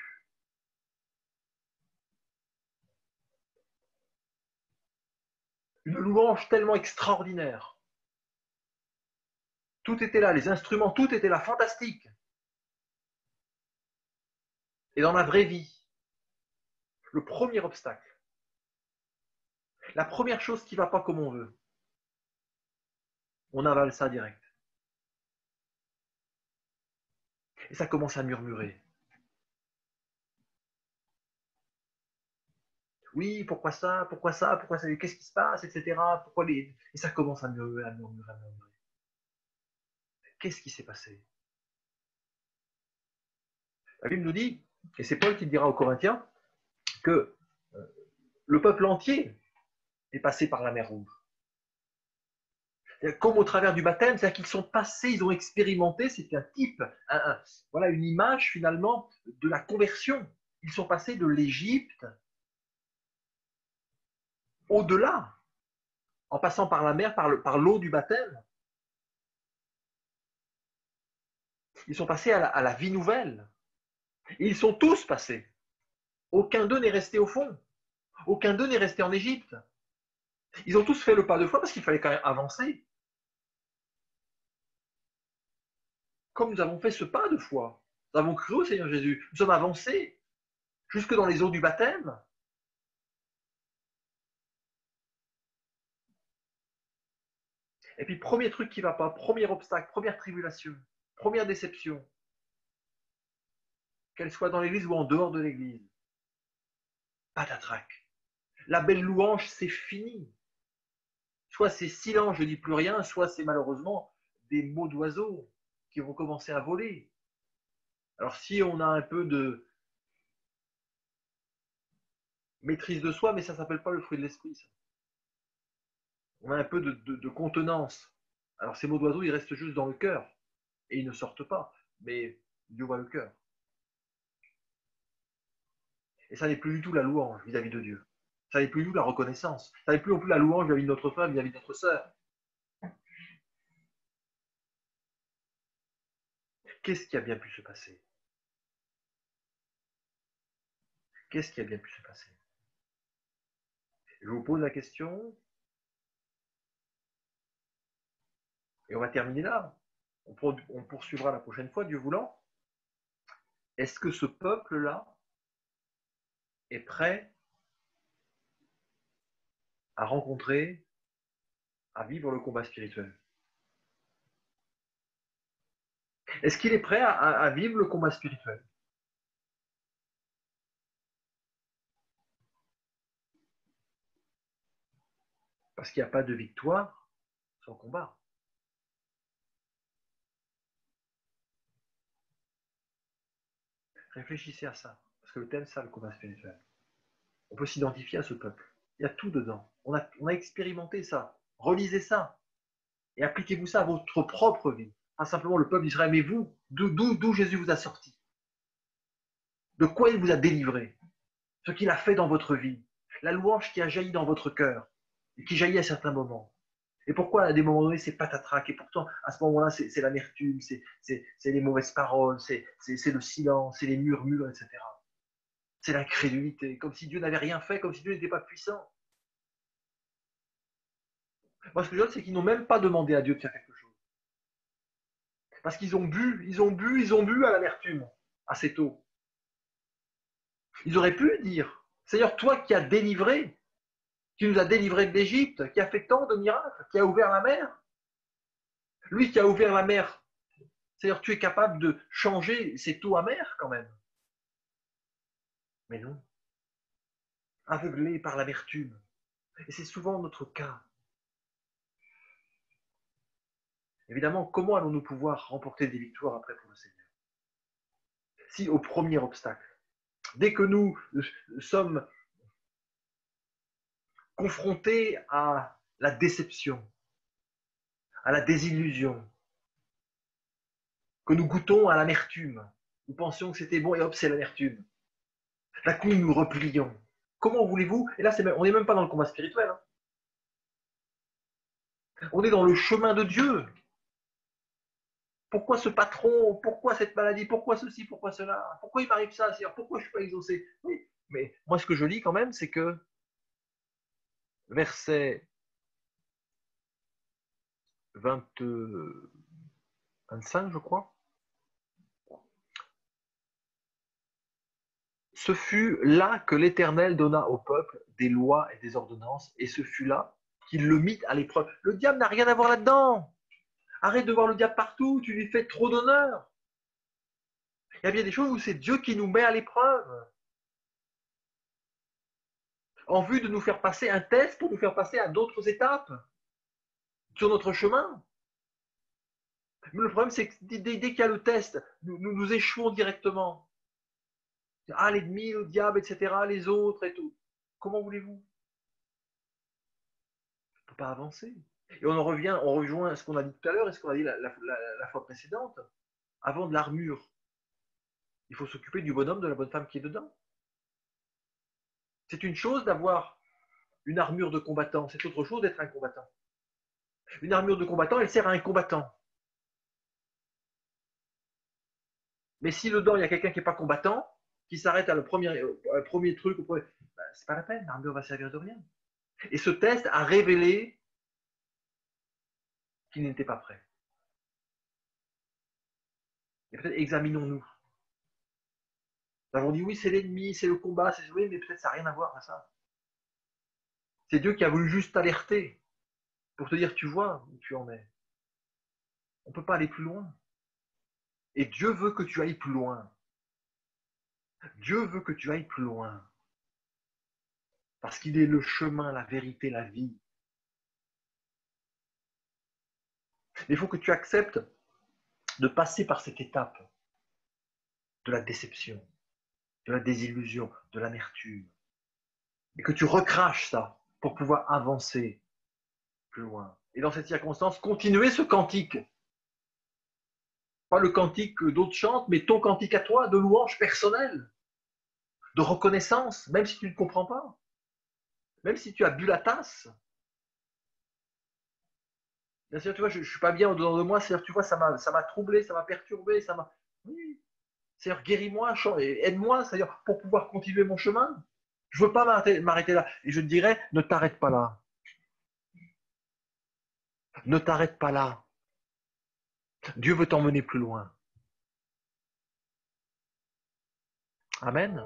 Une louange tellement extraordinaire. Tout était là, les instruments, tout était là, fantastique. Et dans la vraie vie, le premier obstacle, la première chose qui ne va pas comme on veut, on avale ça direct. Et ça commence à murmurer. Oui, pourquoi ça, pourquoi ça, pourquoi ça, qu'est-ce qui se passe, etc. Pourquoi les... Et ça commence à murmurer, à murmurer, à murmurer. Qu'est-ce qui s'est passé? La Bible nous dit, et c'est Paul qui le dira aux Corinthiens, que le peuple entier est passé par la mer Rouge. Comme au travers du baptême, c'est-à-dire qu'ils sont passés, ils ont expérimenté, c'est un type, voilà une image finalement de la conversion. Ils sont passés de l'Égypte au-delà, en passant par la mer, par l'eau du baptême. Ils sont passés à la vie nouvelle. Et ils sont tous passés. Aucun d'eux n'est resté au fond. Aucun d'eux n'est resté en Égypte. Ils ont tous fait le pas de foi parce qu'il fallait quand même avancer. Comme nous avons fait ce pas de foi, nous avons cru au Seigneur Jésus, nous sommes avancés jusque dans les eaux du baptême. Et puis, premier truc qui ne va pas, premier obstacle, première tribulation, première déception, qu'elle soit dans l'église ou en dehors de l'église, patatrac. La belle louange, c'est fini. Soit c'est silence, je ne dis plus rien, soit c'est malheureusement des mots d'oiseaux qui vont commencer à voler. Alors, si on a un peu de maîtrise de soi, mais ça ne s'appelle pas le fruit de l'esprit, ça. On a un peu de contenance. Alors, ces mots d'oiseaux, ils restent juste dans le cœur et ils ne sortent pas. Mais Dieu voit le cœur. Et ça n'est plus du tout la louange vis-à-vis de Dieu. Ça n'est plus du tout la reconnaissance. Ça n'est plus non plus la louange vis-à-vis de notre femme, vis-à-vis de notre sœur. Qu'est-ce qui a bien pu se passer? Qu'est-ce qui a bien pu se passer? Je vous pose la question et on va terminer là. On poursuivra la prochaine fois, Dieu voulant. Est-ce que ce peuple-là est prêt à rencontrer, à vivre le combat spirituel? Est-ce qu'il est prêt à vivre le combat spirituel? Parce qu'il n'y a pas de victoire sans combat. Réfléchissez à ça, parce que le thème, c'est ça, le combat spirituel. On peut s'identifier à ce peuple. Il y a tout dedans. On a expérimenté ça. Relisez ça. Et appliquez-vous ça à votre propre vie. Pas simplement le peuple d'Israël, mais vous, d'où Jésus vous a sorti. De quoi il vous a délivré. Ce qu'il a fait dans votre vie. La louange qui a jailli dans votre cœur. Et qui jaillit à certains moments. Et pourquoi à des moments donnés c'est patatrac, et pourtant à ce moment-là c'est l'amertume, c'est les mauvaises paroles, c'est le silence, c'est les murmures, etc. C'est l'incrédulité, comme si Dieu n'avait rien fait, comme si Dieu n'était pas puissant. Moi ce que je veux dire c'est qu'ils n'ont même pas demandé à Dieu de faire quelque chose. Parce qu'ils ont bu à l'amertume, assez tôt. Ils auraient pu dire, Seigneur, toi qui as délivré, qui nous a délivrés de l'Égypte, qui a fait tant de miracles, qui a ouvert la mer, lui qui a ouvert la mer, Seigneur, tu es capable de changer cette eau amère quand même. Mais non, aveuglés par l'amertume. Et c'est souvent notre cas. Évidemment, comment allons-nous pouvoir remporter des victoires après pour le Seigneur? Si au premier obstacle, dès que nous sommes confrontés à la déception, à la désillusion, que nous goûtons à l'amertume, nous pensions que c'était bon et hop, c'est l'amertume. D'un coup, nous replions. Comment voulez-vous? Et là, on n'est même pas dans le combat spirituel. Hein. On est dans le chemin de Dieu. Pourquoi ce patron? Pourquoi cette maladie? Pourquoi ceci? Pourquoi cela? Pourquoi il m'arrive ça? Pourquoi je ne suis pas exaucé? Oui, mais moi, ce que je lis quand même, c'est que verset 25, je crois, ce fut là que l'Éternel donna au peuple des lois et des ordonnances, et ce fut là qu'il le mit à l'épreuve. Le diable n'a rien à voir là-dedans. Arrête de voir le diable partout, tu lui fais trop d'honneur. Il y a bien des choses où c'est Dieu qui nous met à l'épreuve, en vue de nous faire passer un test pour nous faire passer à d'autres étapes sur notre chemin. Mais le problème, c'est que dès qu'il y a le test, nous échouons directement. Ah, l'ennemi, le diable, etc., les autres et tout. Comment voulez-vous? On ne peut pas avancer. Et on rejoint ce qu'on a dit tout à l'heure et ce qu'on a dit la fois précédente. Avant de l'armure, il faut s'occuper du bonhomme, de la bonne femme qui est dedans. C'est une chose d'avoir une armure de combattant, c'est autre chose d'être un combattant. Une armure de combattant, elle sert à un combattant. Mais si dedans, il y a quelqu'un qui n'est pas combattant, qui s'arrête à le premier truc, c'est pas la peine, l'armure va servir de rien. Et ce test a révélé qu'il n'était pas prêt. Et peut-être examinons-nous. Nous avons dit oui, c'est l'ennemi, c'est le combat, c'est oui, mais peut-être ça n'a rien à voir à ça. C'est Dieu qui a voulu juste t'alerter pour te dire, tu vois où tu en es. On ne peut pas aller plus loin. Et Dieu veut que tu ailles plus loin. Dieu veut que tu ailles plus loin. Parce qu'il est le chemin, la vérité, la vie. Il faut que tu acceptes de passer par cette étape de la déception, de la désillusion, de l'amertume. Et que tu recraches ça pour pouvoir avancer plus loin. Et dans cette circonstance, continuer ce cantique. Pas le cantique que d'autres chantent, mais ton cantique à toi, de louange personnelle, de reconnaissance, même si tu ne comprends pas, même si tu as bu la tasse. Bien sûr, tu vois, je ne suis pas bien au-dedans de moi, c'est-à-dire, tu vois, ça m'a troublé, ça m'a perturbé, ça m'a. Oui. C'est-à-dire, guéris-moi, aide-moi, c'est-à-dire, pour pouvoir continuer mon chemin. Je ne veux pas m'arrêter là. Et je te dirais, ne t'arrête pas là. Ne t'arrête pas là. Dieu veut t'emmener plus loin. Amen.